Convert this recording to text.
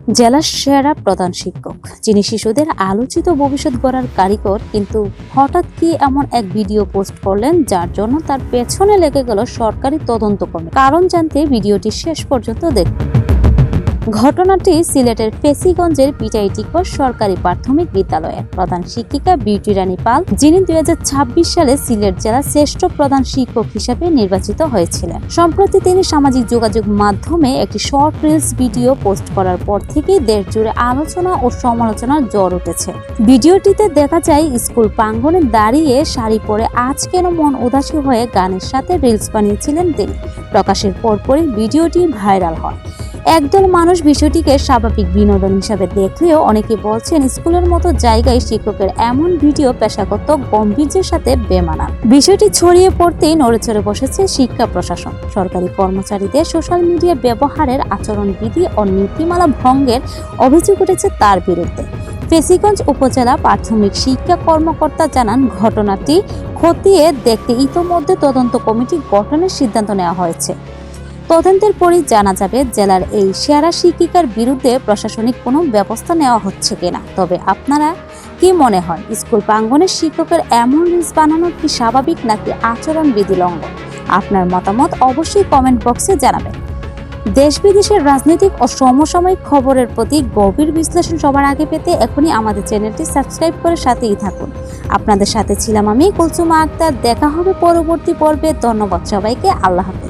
জেলার সেরা প্রধান শিক্ষক, যিনি শিশুদের আলোচিত ভবিষ্যৎ গড়ার কারিগর, কিন্তু হঠাৎ কি এমন এক ভিডিও পোস্ট করলেন যার জন্য তার পেছনে লেগে গেল সরকারি তদন্ত কমিটি। কারণ জানতে ভিডিওটি শেষ পর্যন্ত দেখুন। ঘটনাটি সিলেটের ফেসিগঞ্জের পিটাইটিকর সরকারি প্রাথমিক বিদ্যালয়ের প্রধান শিক্ষিকা বিউটি রানী পাল, যিনি 2026 সালে সিলেট জেলার শ্রেষ্ঠ প্রধান শিক্ষক হিসেবে নির্বাচিত হয়েছিলেন। সম্প্রতি তিনি সামাজিক যোগাযোগ মাধ্যমে একটি শর্ট রিলস ভিডিও পোস্ট করার পর থেকেই দেশ জুড়ে আলোচনা ও সমালোচনার ঝড় উঠেছে। ভিডিওটিতে দেখা যায় স্কুল প্রাঙ্গণে দাঁড়িয়ে শাড়ি পরে আজ কেন মন উদাসী হয়ে গানের সাথে রিলস বানিয়েছিলেন তিনি। প্রকাশের পরপরই ভিডিওটি ভাইরাল হয়। একদল মানুষ বিষয়টিকে স্বাভাবিক বিনোদন হিসাবে দেখলেও অনেকে বলছেন স্কুলের মতো জায়গায় শিক্ষকের এমন ভিডিও পেশাগত গম্ভীর্যের সাথে বেমানান। বিষয়টি ছড়িয়ে পড়তেই নড়েচড়ে বসেছে শিক্ষা প্রশাসন। সরকারি কর্মচারীদের সোশ্যাল মিডিয়া ব্যবহারের আচরণবিধি ও নীতিমালা ভঙ্গের অভিযোগ উঠেছে তার বিরুদ্ধে। ফেসিগঞ্জ উপজেলা প্রাথমিক শিক্ষা কর্মকর্তা জানান, ঘটনাটি খতিয়ে দেখতে ইতোমধ্যে তদন্ত কমিটি গঠনের সিদ্ধান্ত নেওয়া হয়েছে। তদন্তের পরই জানা যাবে জেলার এই সেরা শিক্ষিকার বিরুদ্ধে প্রশাসনিক কোনো ব্যবস্থা নেওয়া হচ্ছে কিনা। তবে আপনারা কি মনে হয়, স্কুল প্রাঙ্গণের শিক্ষকের এমন রিলস বানানো কি স্বাভাবিক নাকি আচরণবিধি লঙ্ঘন? আপনার মতামত অবশ্যই কমেন্ট বক্সে জানাবেন। দেশ বিদেশের রাজনৈতিক ও সমসাময়িক খবরের প্রতি গভীর বিশ্লেষণ সবার আগে পেতে এখনই আমাদের চ্যানেলটি সাবস্ক্রাইব করে সাথেই থাকুন। আপনাদের সাথে ছিলাম আমি কুলসুমা আক্তার। দেখা হবে পরবর্তী পর্বে। ধন্যবাদ সবাইকে। আল্লাহ হাফেজ।